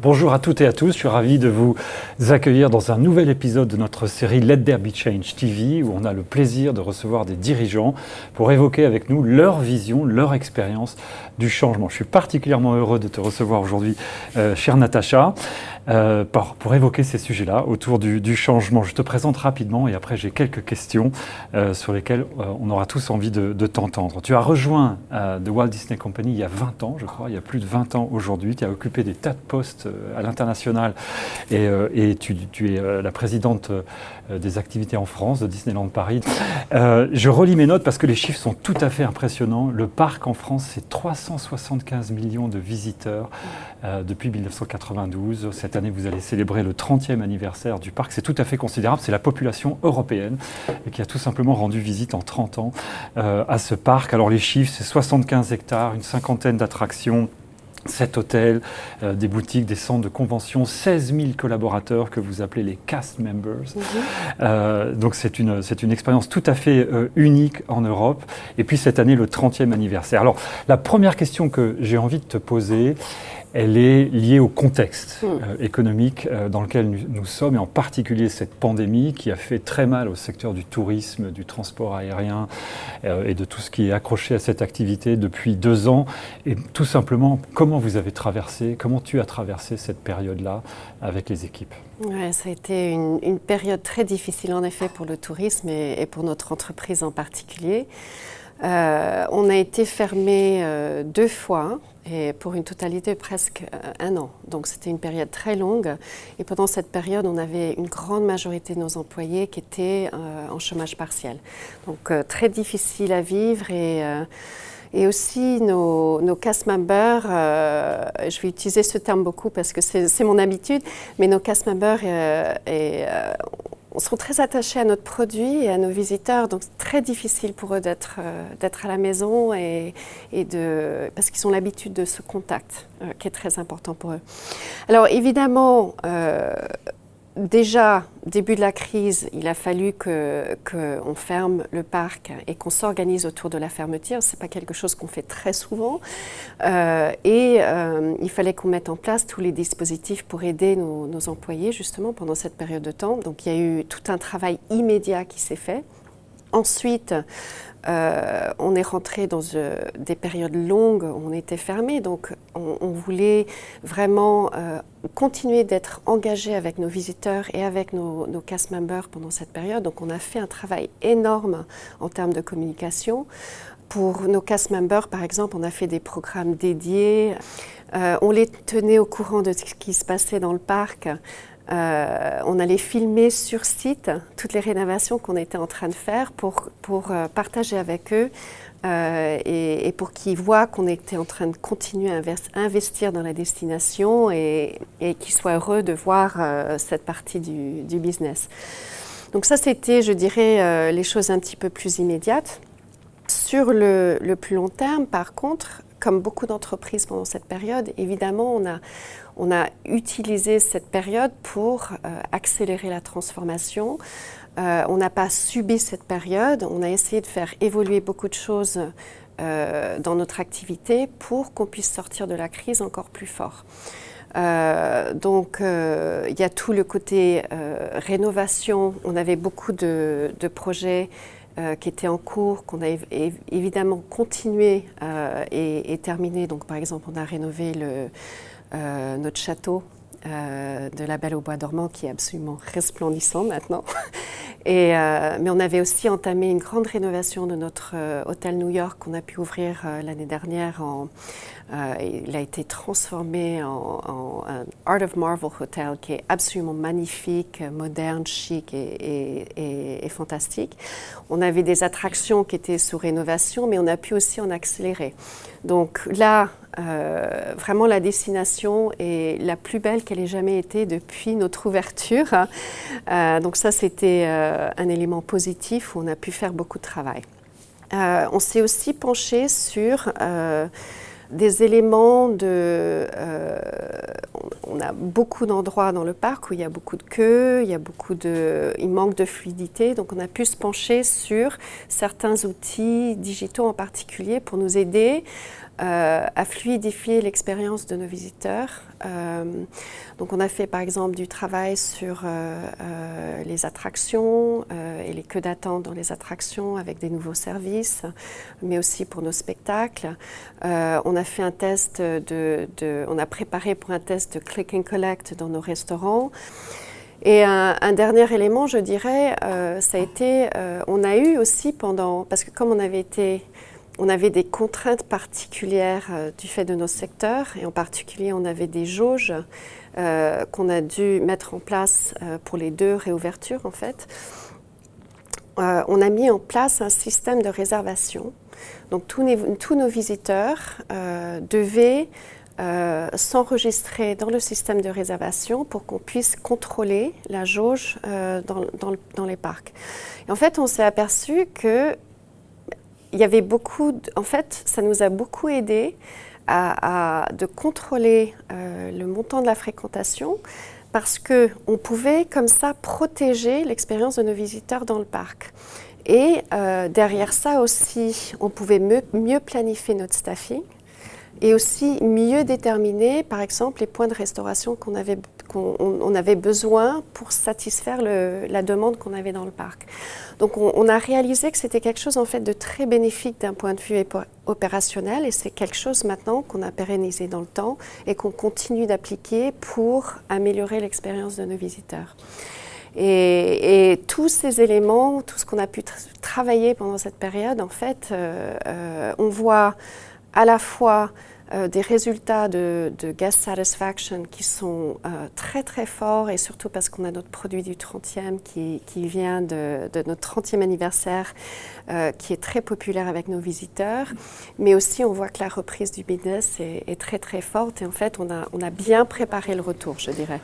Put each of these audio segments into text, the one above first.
Bonjour à toutes et à tous, je suis ravi de vous accueillir dans un nouvel épisode de notre série Let There Be Change TV où on a le plaisir de recevoir des dirigeants pour évoquer avec nous leur vision, leur expérience du changement. Je suis particulièrement heureux de te recevoir aujourd'hui, chère Natacha, pour évoquer ces sujets-là autour du changement. Je te présente rapidement et après j'ai quelques questions sur lesquelles on aura tous envie de t'entendre. Tu as rejoint The Walt Disney Company il y a 20 ans, je crois, il y a plus de 20 ans aujourd'hui. Tu as occupé des tas de postes à l'international et tu es la présidente des activités en France de Disneyland Paris. Je relis mes notes parce que les chiffres sont tout à fait impressionnants. Le parc en France, c'est 375 millions de visiteurs depuis 1992. Cette année, vous allez célébrer le 30e anniversaire du parc. C'est tout à fait considérable. C'est la population européenne qui a tout simplement rendu visite en 30 ans à ce parc. Alors les chiffres, c'est 75 hectares, une cinquantaine d'attractions, 7 hôtels, des boutiques, des centres de convention, 16 000 collaborateurs que vous appelez les cast members. Donc c'est une expérience tout à fait unique en Europe. Et puis cette année, le 30e anniversaire. Alors la première question que j'ai envie de te poser, elle est liée au contexte économique dans lequel nous sommes, et en particulier cette pandémie qui a fait très mal au secteur du tourisme, du transport aérien et de tout ce qui est accroché à cette activité depuis 2 ans. Et tout simplement, comment tu as traversé cette période-là avec les équipes? Ouais, ça a été une période très difficile en effet pour le tourisme et pour notre entreprise en particulier. On a été fermé 2 fois et pour une totalité de presque 1 an. Donc c'était une période très longue et pendant cette période, on avait une grande majorité de nos employés qui étaient en chômage partiel. Donc très difficile à vivre et aussi nos cast members, je vais utiliser ce terme beaucoup parce que c'est mon habitude, mais nos cast members sont très attachés à notre produit et à nos visiteurs, donc c'est très difficile pour eux d'être à la maison parce qu'ils ont l'habitude de ce contact qui est très important pour eux. Alors évidemment, déjà, début de la crise, il a fallu qu'on ferme le parc et qu'on s'organise autour de la fermeture. Ce n'est pas quelque chose qu'on fait très souvent. Il fallait qu'on mette en place tous les dispositifs pour aider nos employés, justement, pendant cette période de temps. Donc, il y a eu tout un travail immédiat qui s'est fait. Ensuite, on est rentré dans des périodes longues où on était fermé, donc on voulait vraiment continuer d'être engagé avec nos visiteurs et avec nos cast members pendant cette période. Donc on a fait un travail énorme en termes de communication. Pour nos cast members, par exemple, on a fait des programmes dédiés. On les tenait au courant de ce qui se passait dans le parc. On allait filmer sur site toutes les rénovations qu'on était en train de faire pour partager avec eux et pour qu'ils voient qu'on était en train de continuer à investir dans la destination et qu'ils soient heureux de voir cette partie du business. Donc ça, c'était, je dirais, les choses un petit peu plus immédiates. Sur le plus long terme, par contre, comme beaucoup d'entreprises pendant cette période, évidemment, on a utilisé cette période pour accélérer la transformation. On n'a pas subi cette période, on a essayé de faire évoluer beaucoup de choses dans notre activité pour qu'on puisse sortir de la crise encore plus fort. Donc, il y a tout le côté rénovation. On avait beaucoup de projets qui étaient en cours, qu'on a évidemment continué et terminé. Donc, par exemple, on a rénové notre château de la Belle au Bois dormant qui est absolument resplendissant maintenant. Mais on avait aussi entamé une grande rénovation de notre hôtel New York qu'on a pu ouvrir l'année dernière. Il a été transformé en un Art of Marvel Hotel qui est absolument magnifique, moderne, chic et fantastique. On avait des attractions qui étaient sous rénovation, mais on a pu aussi en accélérer. Donc là, vraiment la destination est la plus belle qu'elle ait jamais été depuis notre ouverture. Donc ça, c'était un élément positif où on a pu faire beaucoup de travail. On s'est aussi penché sur des éléments on a beaucoup d'endroits dans le parc où il y a beaucoup de queues, il manque de fluidité, donc on a pu se pencher sur certains outils digitaux en particulier pour nous aider à fluidifier l'expérience de nos visiteurs. Donc on a fait par exemple du travail sur les attractions et les queues d'attente dans les attractions avec des nouveaux services, mais aussi pour nos spectacles. On a fait un test on a préparé pour un test de click and collect dans nos restaurants. Et un dernier élément, je dirais, ça a été, on a eu aussi parce que comme on avait des contraintes particulières du fait de nos secteurs, et en particulier on avait des jauges qu'on a dû mettre en place pour les 2 réouvertures en fait. On a mis en place un système de réservation. Donc tous nos visiteurs devaient s'enregistrer dans le système de réservation pour qu'on puisse contrôler la jauge dans les parcs. Et en fait, on s'est aperçu que il y avait en fait, ça nous a beaucoup aidé de contrôler le montant de la fréquentation parce qu'on pouvait comme ça protéger l'expérience de nos visiteurs dans le parc. Et derrière ça aussi, on pouvait mieux planifier notre staffing et aussi mieux déterminer, par exemple, les points de restauration qu'on avait besoin pour satisfaire la demande qu'on avait dans le parc. Donc on a réalisé que c'était quelque chose en fait de très bénéfique d'un point de vue opérationnel et c'est quelque chose maintenant qu'on a pérennisé dans le temps et qu'on continue d'appliquer pour améliorer l'expérience de nos visiteurs. Et tous ces éléments, tout ce qu'on a pu travailler pendant cette période, en fait, on voit à la fois des résultats de guest satisfaction qui sont très très forts et surtout parce qu'on a notre produit du 30e qui vient de notre 30e anniversaire qui est très populaire avec nos visiteurs, mais aussi on voit que la reprise du business est très très forte et en fait on a bien préparé le retour, je dirais.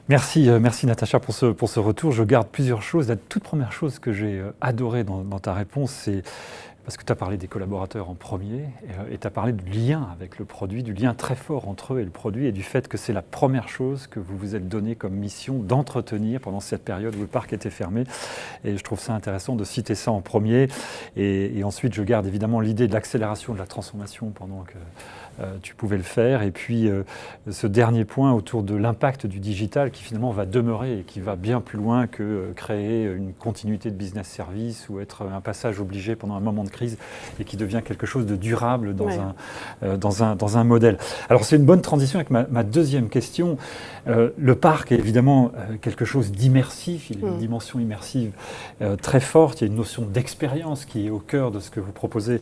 Merci Natacha pour ce retour. Je garde plusieurs choses. La toute première chose que j'ai adorée dans ta réponse, c'est parce que tu as parlé des collaborateurs en premier et tu as parlé du lien avec le produit, du lien très fort entre eux et le produit et du fait que c'est la première chose que vous vous êtes donné comme mission d'entretenir pendant cette période où le parc était fermé. Et je trouve ça intéressant de citer ça en premier. Et ensuite, je garde évidemment l'idée de l'accélération de la transformation pendant que tu pouvais le faire. Et puis, ce dernier point autour de l'impact du digital qui finalement va demeurer et qui va bien plus loin que créer une continuité de business service ou être un passage obligé pendant un moment de crise et qui devient quelque chose de durable dans un modèle. Alors, c'est une bonne transition avec ma deuxième question. Le parc est évidemment quelque chose d'immersif. Il y a une dimension immersive très forte. Il y a une notion d'expérience qui est au cœur de ce que vous proposez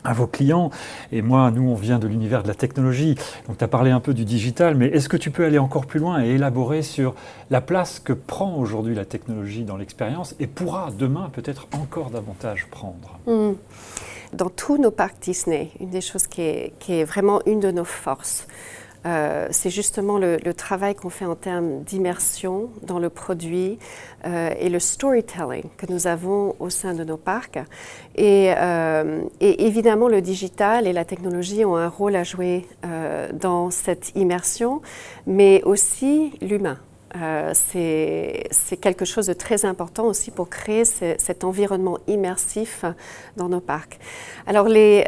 à vos clients. Et moi, nous, on vient de l'univers de la technologie. Donc, tu as parlé un peu du digital, mais est-ce que tu peux aller encore plus loin et élaborer sur la place que prend aujourd'hui la technologie dans l'expérience et pourra demain peut-être encore davantage prendre ? Dans tous nos parcs Disney, une des choses qui est vraiment une de nos forces, c'est justement le travail qu'on fait en termes d'immersion dans le produit et le storytelling que nous avons au sein de nos parcs. Et évidemment, le digital et la technologie ont un rôle à jouer dans cette immersion, mais aussi l'humain. C'est quelque chose de très important aussi pour créer cet environnement immersif dans nos parcs. Alors les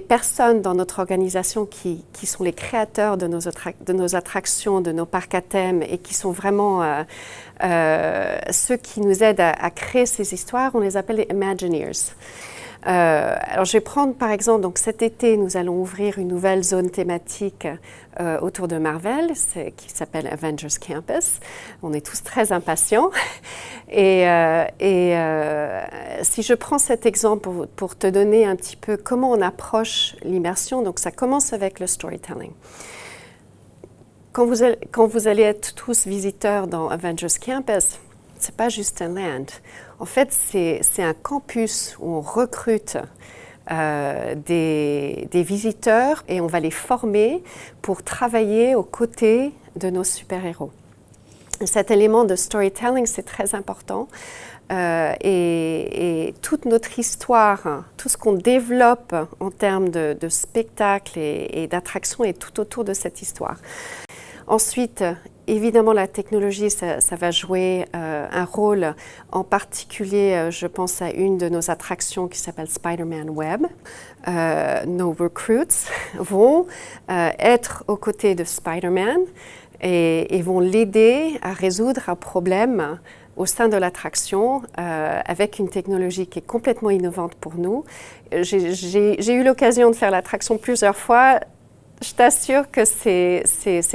personnes dans notre organisation qui sont les créateurs de nos attractions, de nos parcs à thème et qui sont vraiment ceux qui nous aident à créer ces histoires, on les appelle les Imagineers. Alors je vais prendre par exemple, donc cet été nous allons ouvrir une nouvelle zone thématique autour de Marvel qui s'appelle Avengers Campus. On est tous très impatients et si je prends cet exemple pour te donner un petit peu comment on approche l'immersion, donc ça commence avec le storytelling. Quand vous allez être tous visiteurs dans Avengers Campus, c'est pas juste un land. En fait, c'est un campus où on recrute des visiteurs et on va les former pour travailler aux côtés de nos super-héros. Cet élément de storytelling, c'est très important. Et toute notre histoire, tout ce qu'on développe en termes de spectacle et d'attraction est tout autour de cette histoire. Ensuite, évidemment, la technologie, ça va jouer un rôle. En particulier, je pense à une de nos attractions qui s'appelle Spider-Man Web. Nos recruits vont être aux côtés de Spider-Man et vont l'aider à résoudre un problème au sein de l'attraction avec une technologie qui est complètement innovante pour nous. J'ai eu l'occasion de faire l'attraction plusieurs fois. Je t'assure que c'est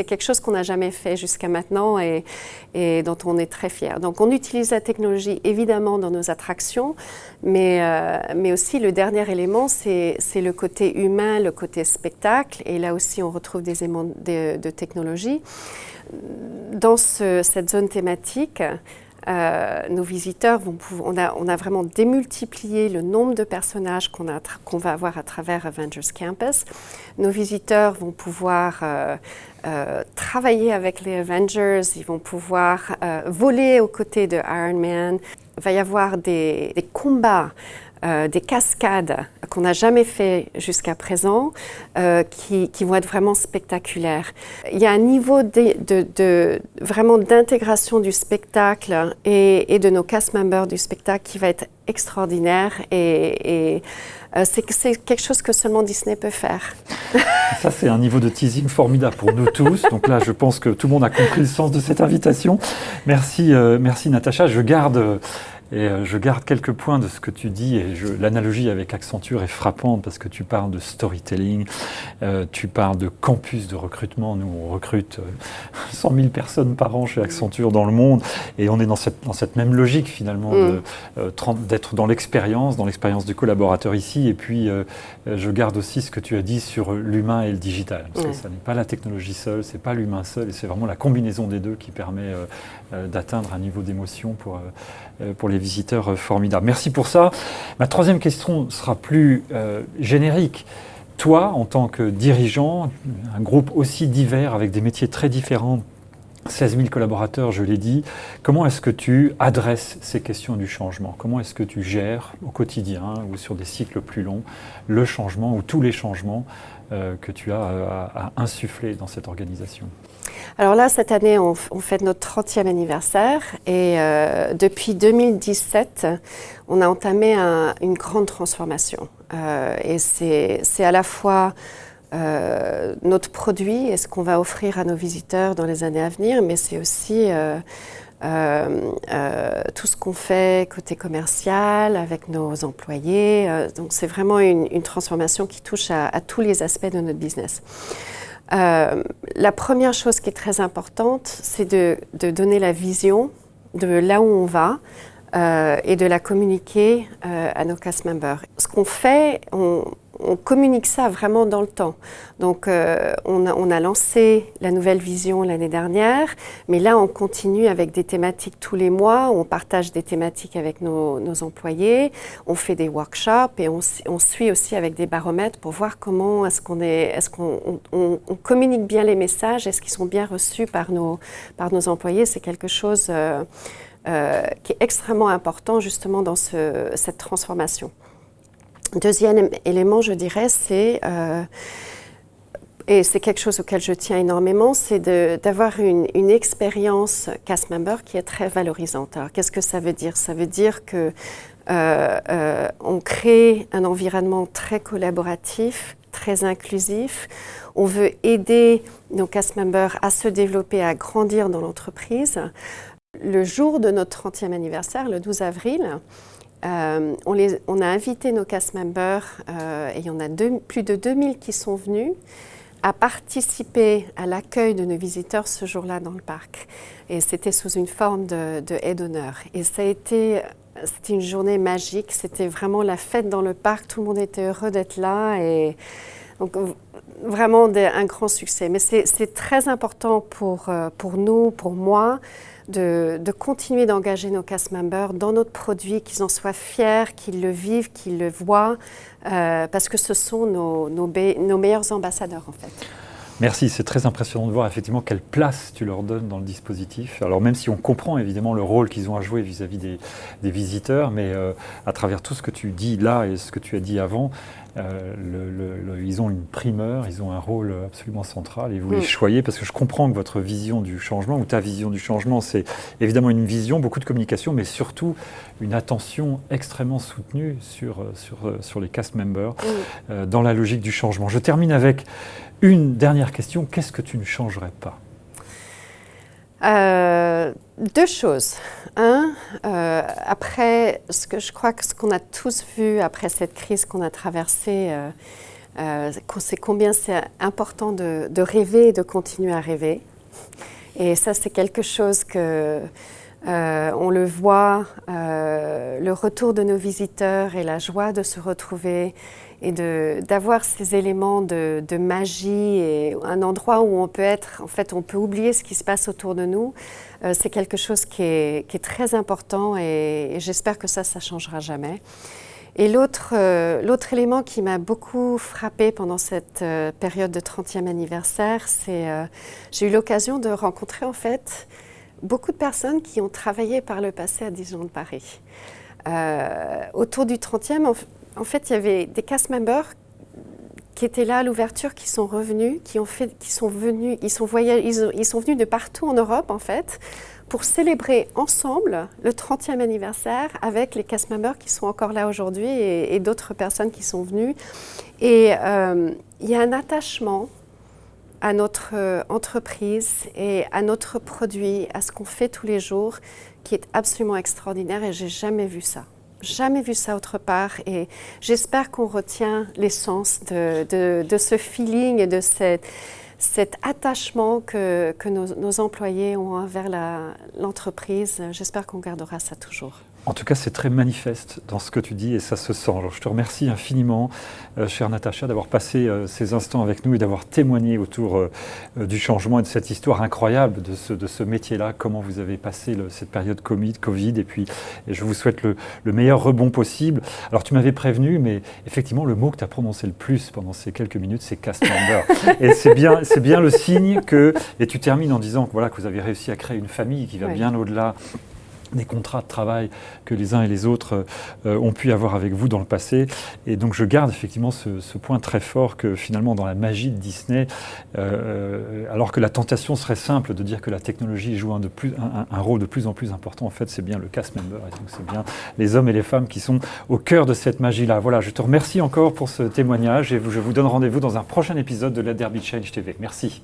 quelque chose qu'on n'a jamais fait jusqu'à maintenant et dont on est très fiers. Donc on utilise la technologie évidemment dans nos attractions, mais aussi le dernier élément, c'est le côté humain, le côté spectacle. Et là aussi, on retrouve des éléments de technologie. Dans cette zone thématique, nos visiteurs vont pouvoir, on a vraiment démultiplié le nombre de personnages qu'on va avoir à travers Avengers Campus. Nos visiteurs vont pouvoir travailler avec les Avengers, ils vont pouvoir voler aux côtés de Iron Man. Il va y avoir des combats, des cascades qu'on n'a jamais fait jusqu'à présent, qui vont être vraiment spectaculaires. Il y a un niveau vraiment d'intégration du spectacle et de nos cast members du spectacle qui va être extraordinaire et c'est quelque chose que seulement Disney peut faire. Ça, c'est un niveau de teasing formidable pour nous tous. Donc là, je pense que tout le monde a compris le sens de cette invitation. Merci, merci Natacha. Je garde quelques points de ce que tu dis et l'analogie avec Accenture est frappante parce que tu parles de storytelling, tu parles de campus de recrutement. Nous, on recrute 100 000 personnes par an chez Accenture dans le monde et on est dans cette même logique finalement d'être dans l'expérience du collaborateur ici. Et puis, je garde aussi ce que tu as dit sur l'humain et le digital. Parce que ça n'est pas la technologie seule, c'est pas l'humain seul et c'est vraiment la combinaison des deux qui permet d'atteindre un niveau d'émotion pour les visiteurs formidables. Merci pour ça. Ma troisième question sera plus générique. Toi, en tant que dirigeant, un groupe aussi divers avec des métiers très différents, 16 000 collaborateurs, je l'ai dit, comment est-ce que tu adresses ces questions du changement? Comment est-ce que tu gères au quotidien ou sur des cycles plus longs le changement ou tous les changements que tu as à insuffler dans cette organisation? Alors là, cette année, on fête notre 30e anniversaire et depuis 2017, on a entamé une grande transformation. Et c'est à la fois notre produit et ce qu'on va offrir à nos visiteurs dans les années à venir, mais c'est aussi tout ce qu'on fait côté commercial avec nos employés. Donc c'est vraiment une transformation qui touche à tous les aspects de notre business. La première chose qui est très importante, c'est de donner la vision de là où on va et de la communiquer à nos cast members. Ce qu'on fait, on communique ça vraiment dans le temps. Donc, on a lancé la nouvelle vision l'année dernière, mais là, on continue avec des thématiques tous les mois. On partage des thématiques avec nos employés. On fait des workshops et on suit aussi avec des baromètres pour voir comment est-ce qu'on communique bien les messages, est-ce qu'ils sont bien reçus par nos employés. C'est quelque chose qui est extrêmement important justement dans cette transformation. Deuxième élément, je dirais, et c'est quelque chose auquel je tiens énormément, c'est d'avoir une expérience cast member qui est très valorisante. Alors, qu'est-ce que ça veut dire? Ça veut dire que on crée un environnement très collaboratif, très inclusif. On veut aider nos cast members à se développer, à grandir dans l'entreprise. Le jour de notre 30e anniversaire, le 12 avril, on a invité nos cast members, et il y en a plus de 2000 qui sont venus, à participer à l'accueil de nos visiteurs ce jour-là dans le parc. Et c'était sous une forme de aide d'honneur. Et c'était une journée magique, c'était vraiment la fête dans le parc, tout le monde était heureux d'être là. Et donc, vraiment un grand succès. Mais c'est très important pour nous, pour moi, de continuer d'engager nos cast members dans notre produit, qu'ils en soient fiers, qu'ils le vivent, qu'ils le voient, parce que ce sont nos meilleurs ambassadeurs en fait. Merci, c'est très impressionnant de voir effectivement quelle place tu leur donnes dans le dispositif. Alors même si on comprend évidemment le rôle qu'ils ont à jouer vis-à-vis des visiteurs, mais à travers tout ce que tu dis là et ce que tu as dit avant, ils ont une primeur, ils ont un rôle absolument central et vous les choyez parce que je comprends que votre vision du changement ou ta vision du changement, c'est évidemment une vision, beaucoup de communication, mais surtout une attention extrêmement soutenue sur les cast members dans la logique du changement. Je termine avec une dernière question, qu'est-ce que tu ne changerais pas ? Deux choses. Après, je crois que ce qu'on a tous vu après cette crise qu'on a traversée, c'est combien c'est important de rêver et de continuer à rêver. Et ça, c'est quelque chose que on le voit, le retour de nos visiteurs et la joie de se retrouver et d'avoir ces éléments de magie et un endroit où on peut être, en fait, on peut oublier ce qui se passe autour de nous. C'est quelque chose qui est très important et j'espère que ça changera jamais. Et l'autre élément qui m'a beaucoup frappée pendant cette période de 30e anniversaire, c'est j'ai eu l'occasion de rencontrer en fait beaucoup de personnes qui ont travaillé par le passé à Disneyland Paris. Autour du 30e, en fait, il y avait des cast members qui étaient là à l'ouverture, qui sont revenus, ils sont venus de partout en Europe en fait, pour célébrer ensemble le 30e anniversaire avec les cast members qui sont encore là aujourd'hui et d'autres personnes qui sont venues. Et il y a un attachement à notre entreprise et à notre produit, à ce qu'on fait tous les jours, qui est absolument extraordinaire et j'ai jamais vu ça. Jamais vu ça autre part et j'espère qu'on retient l'essence de ce feeling et de cet attachement que nos employés ont envers l'entreprise. J'espère qu'on gardera ça toujours. En tout cas, c'est très manifeste dans ce que tu dis et ça se sent. Alors, je te remercie infiniment, chère Natacha, d'avoir passé ces instants avec nous et d'avoir témoigné autour du changement et de cette histoire incroyable de ce métier-là, comment vous avez passé cette période Covid. Et je vous souhaite le meilleur rebond possible. Alors, tu m'avais prévenu, mais effectivement, le mot que tu as prononcé le plus pendant ces quelques minutes, c'est cast member. Et c'est bien le signe que... Et tu termines en disant que vous avez réussi à créer une famille qui va bien au-delà des contrats de travail que les uns et les autres ont pu avoir avec vous dans le passé. Et donc je garde effectivement ce point très fort que finalement dans la magie de Disney, alors que la tentation serait simple de dire que la technologie joue un rôle de plus en plus important, en fait c'est bien le cast member, et donc c'est bien les hommes et les femmes qui sont au cœur de cette magie-là. Voilà, je te remercie encore pour ce témoignage et je vous donne rendez-vous dans un prochain épisode de Let There Be Change TV. Merci.